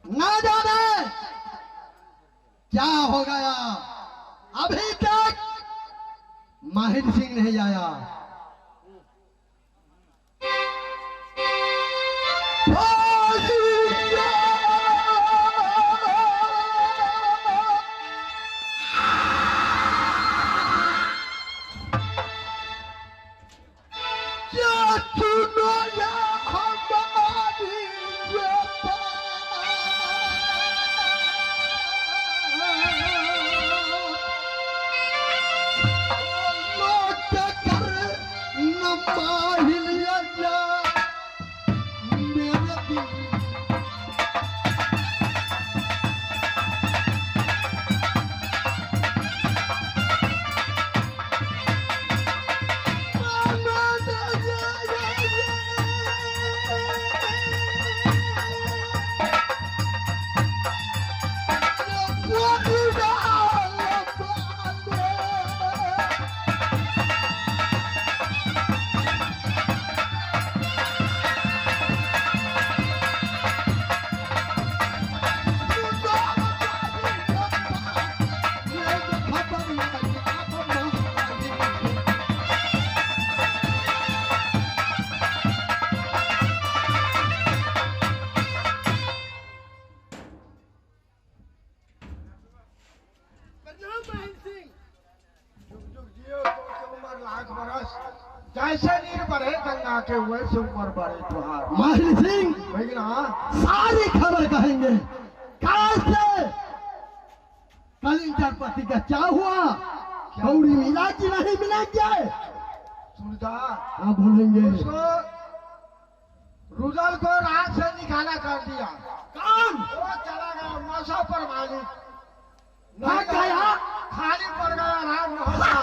ना जाने क्या हो गया, अभी तक माहिर सिंह नहीं आया। जैसे नीर बढ़े गंगा के हुए से उम्र बढ़े तुहार। माहिर सिंह भैया सारी खबर कहेंगे। कैसे कलिंगर पति का क्या हुआ, कौड़ी मिला कि नहीं मिला क्या? सुनता हाँ बोलेंगे। उसको रुदल को रात से निकाला कर दिया। कौन? वो चला गया मौसम पर मालिक भाग गया? खाली पड़ गया राम मोहल्ला।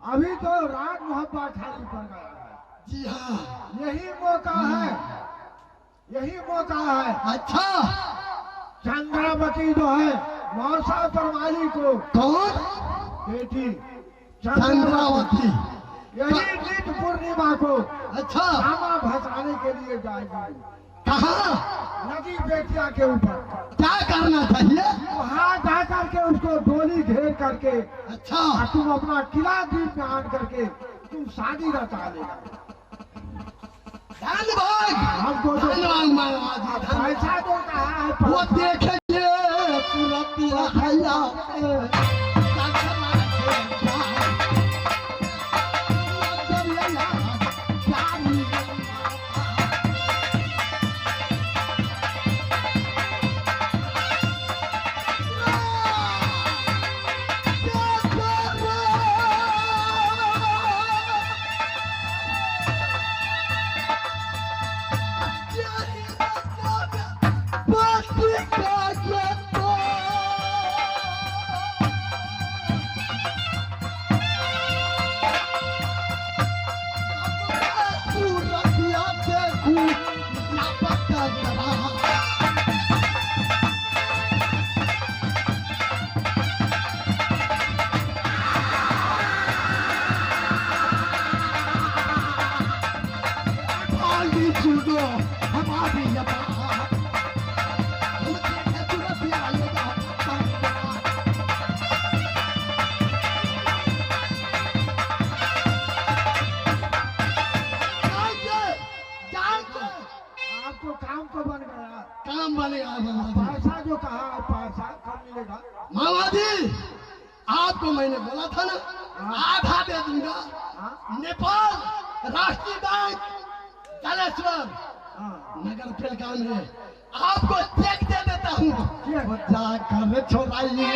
अभी तो राग मोहब्बत खाली पड़ गया है। जी हाँ, यही मौका है, यही मौका है। अच्छा चंद्रावती जो है मौसा परमाली को कौन? बेटी चंद्रावती यही नीत पूर्णिमा को अच्छा रामा भसाने के लिए जाएगी। कहाँ? नदी बेटिया के ऊपर क्या करना चाहिए? वहाँ जा करके उसको डोली घेर करके अच्छा और तुम अपना किला द्वीप में आन करके तुम शादी रचा लेना। धन्यवाद हमको तो धन्यवाद पैसा तो कहा है वो देखेंगे सूरती रखैया दिलाने आया मामा जी। पैसा जो कहा है पैसा कब मिलेगा? मामा जी आपको मैंने बोला था ना, आधा दे दूंगा। हाँ? नेपाल राष्ट्रीय बैंक जलेश्वर हाँ। नगर फिलकान में आपको चेक दे देता हूँ। जाकर छोड़ाइए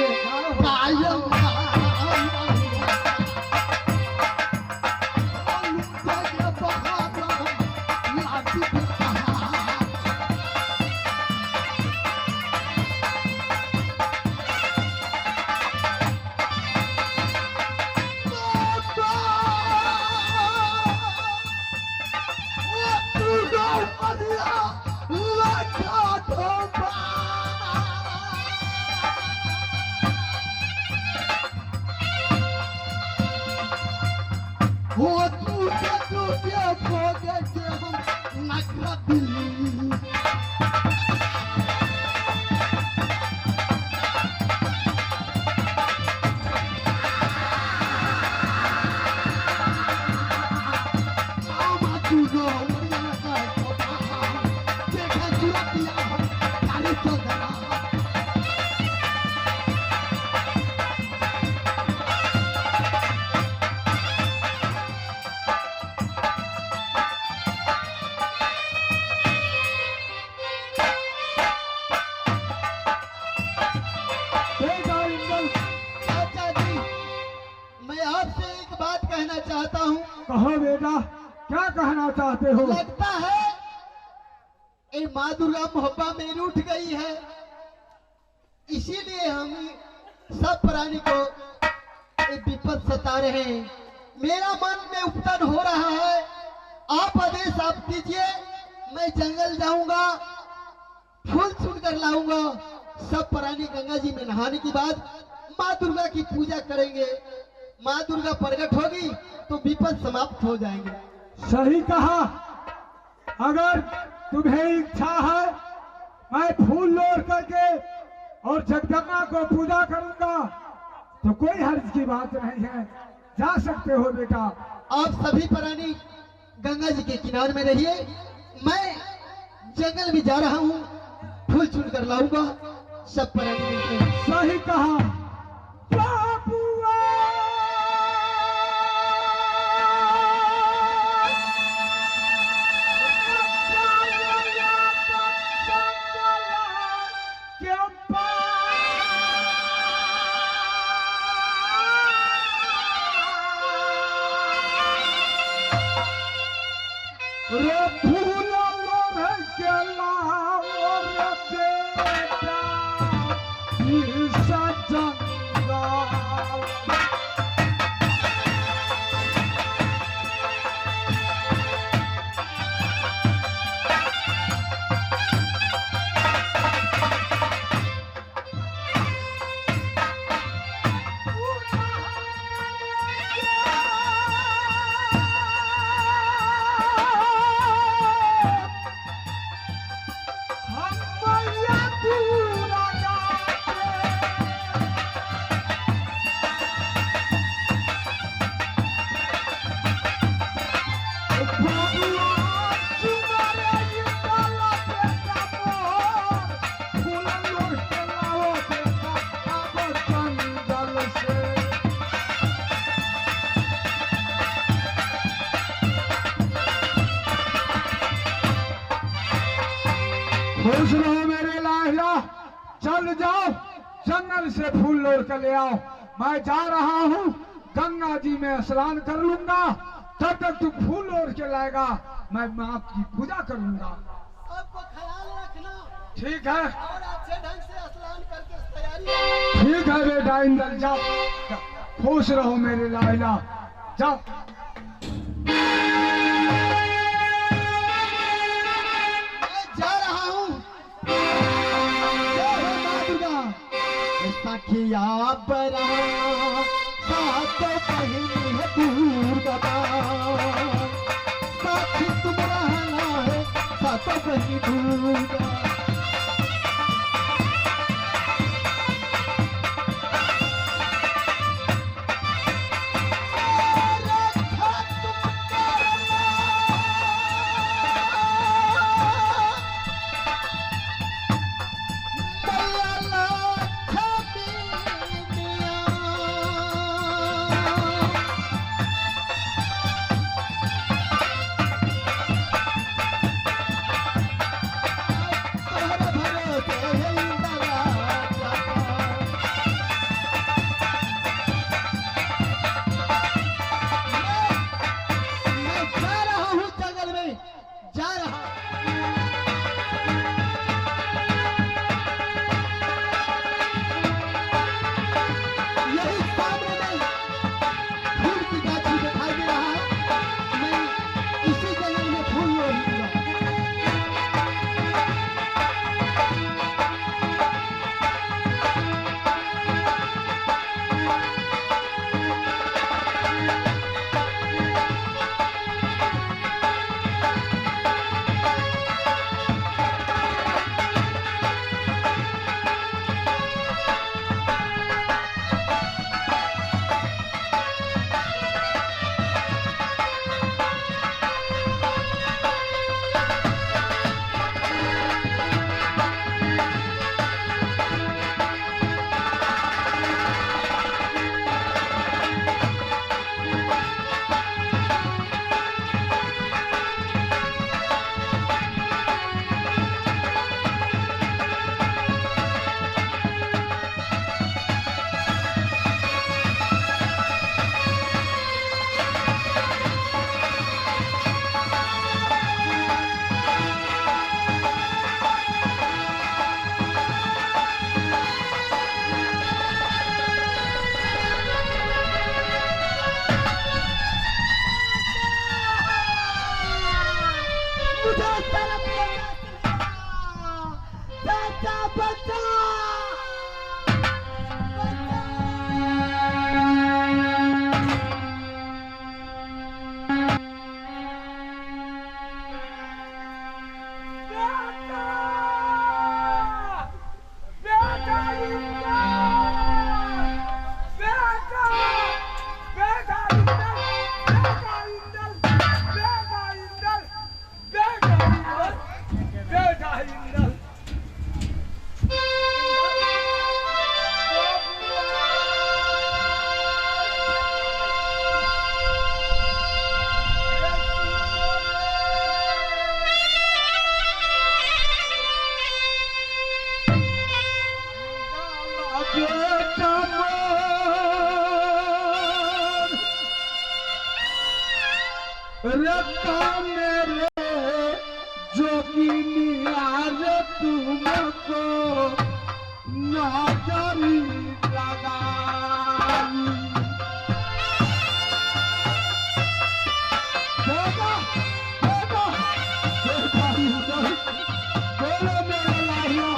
वो टूटे खोगे के हम नगरा दिल्ली। मामा तूने वरना का देखा चुरातिया हम गाड़ी चल रहा। चाचा जी मैं आपसे एक बात कहना चाहता हूँ। कहो बेटा, क्या कहना चाहते हो? लगता है ये माँ दुर्गा मोहब्बा मेरी उठ गई है, इसीलिए हम सब प्राणी को ये विपद सता रहे हैं। मेरा मन में उपतन हो रहा है, आप आदेश आप दीजिए, मैं जंगल जाऊंगा, फूल चुनकर लाऊंगा। सब प्राणी गंगा जी में नहाने के बाद माँ दुर्गा की पूजा करेंगे। माँ दुर्गा प्रकट होगी तो विपद समाप्त हो जाएंगे। सही कहा। अगर तुम्हें इच्छा है, मैं फूल लोड करके और जगदम्बा को पूजा करूंगा तो कोई हर्ज की बात नहीं है, जा सकते हो बेटा। आप सभी प्राणी गंगा जी के किनारे में रहिए, मैं जंगल में जा रहा हूँ, फूल चुन कर लाऊंगा। सब प्राणी मिलते हैं। सही कहा बाबुआ। रे फूल लोढ़ के लाओ रे बेटा, ई सजंगा। खुश रहो मेरे लाहिला, चल जाओ जंगल से फूल लोड़ कर ले आओ। मैं जा रहा हूँ गंगा जी में स्नान कर लूंगा, तब तक तू फूल लोड़ के लाएगा, मैं माँ की पूजा करूंगा। आपको ख्याल रखना, ठीक है? और अच्छे ढंग से स्नान करके तैयारी। ठीक है बेटा, इंदर जाओ, खुश रहो मेरे लाहिला, जाओ। जा रहा हूँ। जय हो माँ दुर्गा। सखिया बरा सातों बहिनी है दुर्गा, साथी तुम रहना है सातों बहिनी दुर्गा। रखा मेरे जोगिनिया रे तुमको नजरी लगाई। बेटा बेटा बेटा बोलो मेरा लाहिया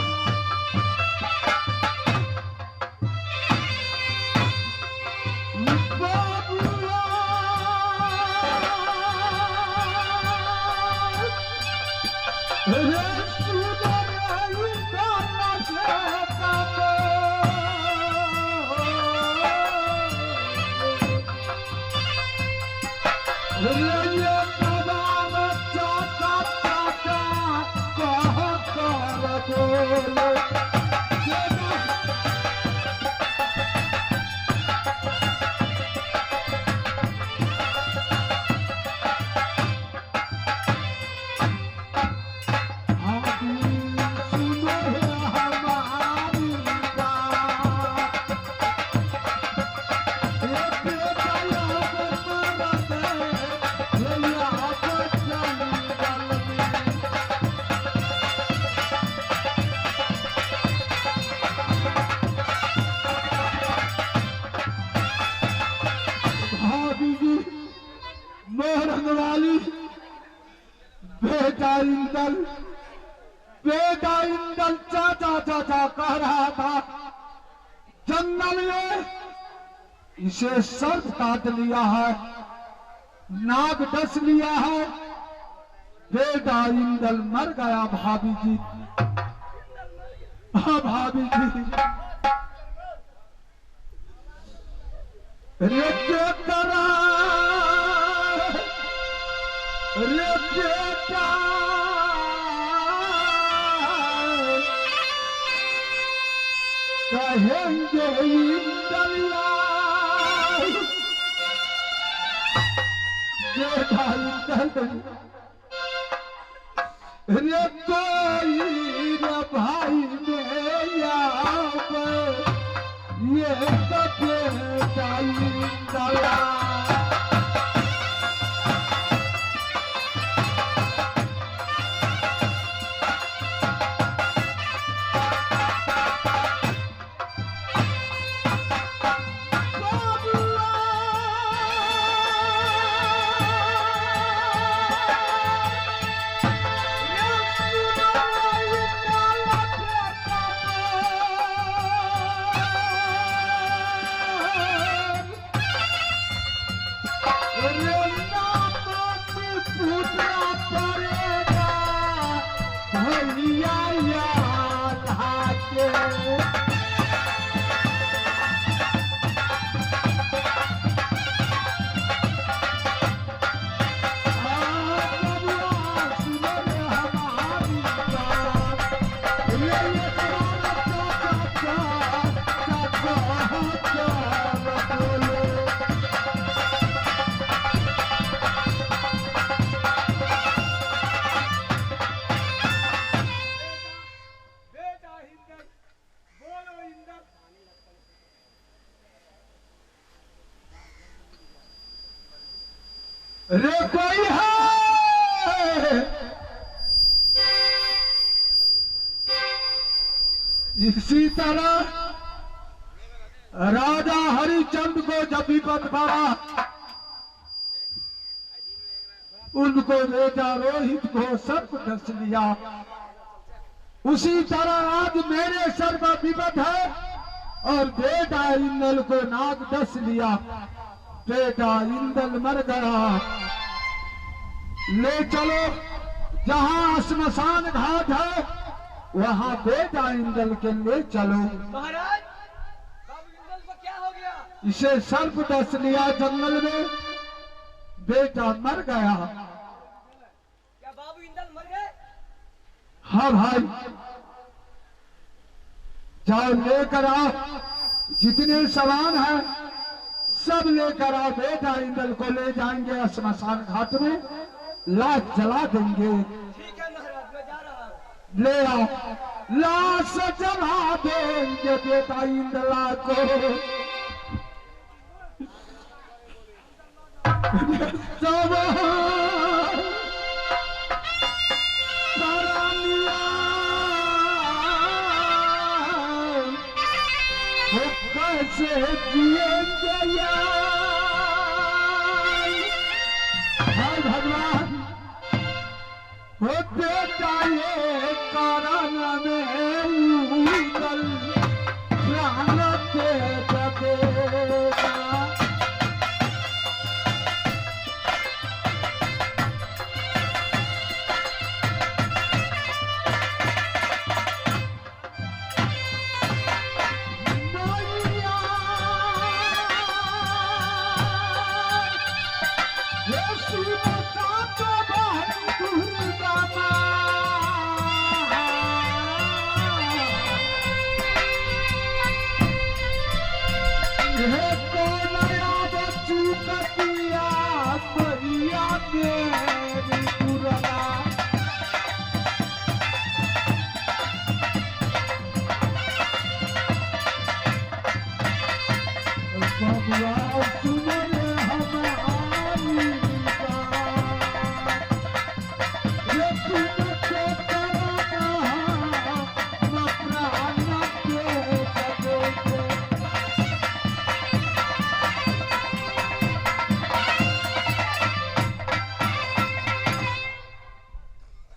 बेटा इंदल चाचा चाचा कह रहा था जंगल में इसे सर्प काट लिया है, नाग डस लिया है। बेटा इंदल मर गया भाभी जी। हाँ भाभी जी रे करा रे बेटा कहेंगे इंदलिया बेटा इंदल रे कोई रे भाई मेरा ये तो बेटा इंदला रे कोई है इसी तरह राजा हरिचंद को जब विपद पड़ा उनको बेटा रोहित को सर्प डस लिया। उसी तरह आज मेरे सर पर विपद है और बेटा इंदल को नाग डस लिया। बेटा इंदल मर गया। ले चलो जहां श्मशान घाट है वहां बेटा इंदल के ले चलो। महाराज बाबू इंदल को क्या हो गया? इसे सर्प डस लिया जंगल में, बेटा मर गया। क्या बाबू इंदल मर गए? हाँ भाई जाओ लेकर आओ, जितने सामान है सब लेकर आओ। बेटा इंदल को ले जाएंगे श्मशान घाट में, लाश जला देंगे। ठीक है महाराज मैं जा रहा हूँ। ले आओ लाश जला देंगे बेटा इंदला को। सब जिएंगे यार। हाय भगवान होते जाए कारण में उगल प्राण के जगेगा।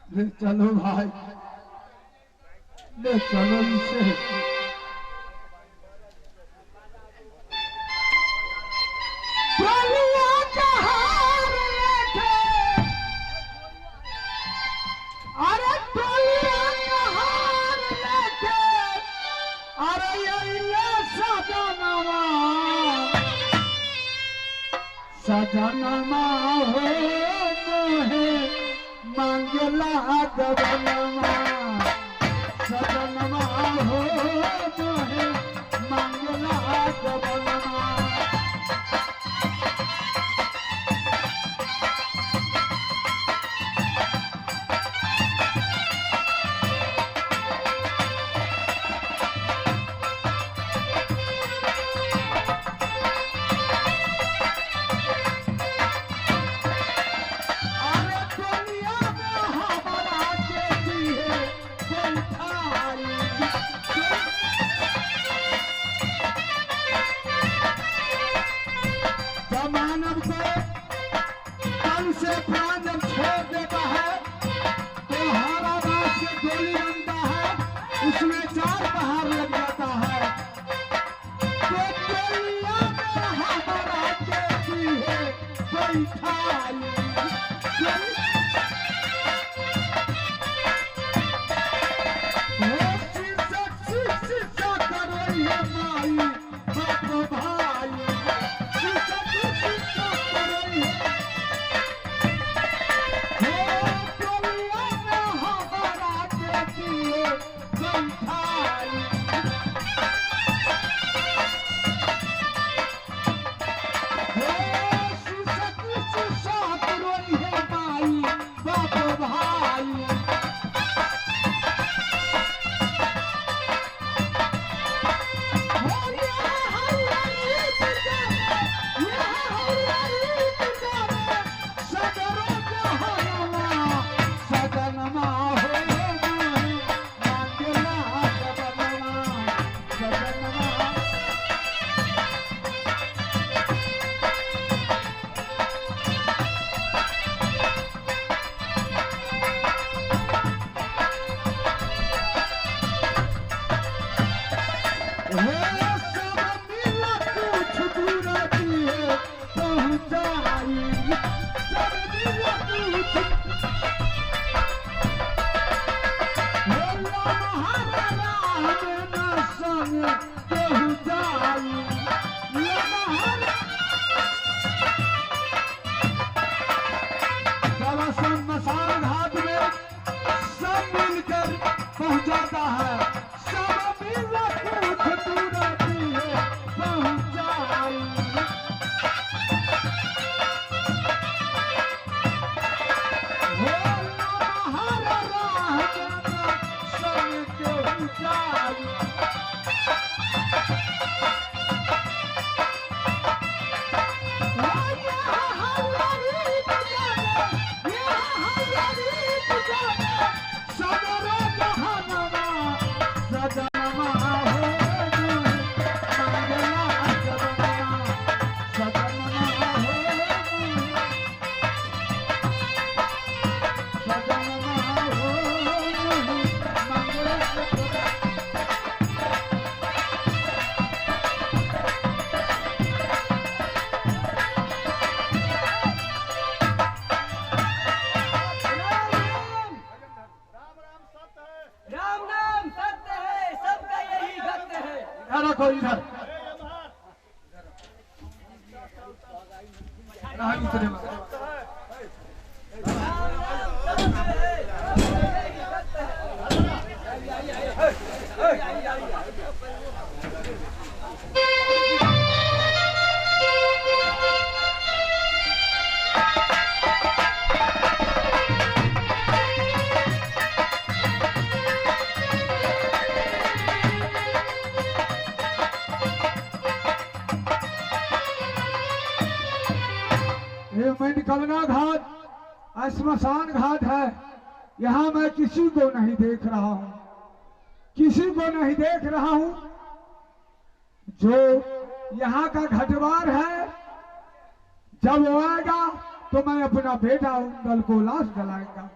ले चलो भाई, ले चलो इसे। दुनिया का हार लेके, अरे दुनिया का हार लेके, अरे ये सजनमा, सजनमा हो मोहे मंगला गवनमा, सजनमा हो मोहे मंगला गवनमा। मानव को तन से प्राण जब छोड़ देता है तो हाराबाद से गोली बनता है, उसमें 4 पहाड़ लग जाता है। तो दुनिया में हमारा देती है कोई ठाई, शीशा करो ये माई बाप भाई, मसान घाट में सब मिलकर पहुंच जाता है, सब मिलकर कुछ दूर रहती है पहुंचाई। नहीं उतरे मत। ये मेंढकवना घाट श्मशान घाट है। यहाँ मैं किसी को नहीं देख रहा हूँ, किसी को नहीं देख रहा हूँ। जो यहाँ का घटवार है, जब वो आएगा तो मैं अपना बेटा उंदल को लाश जलाएगा।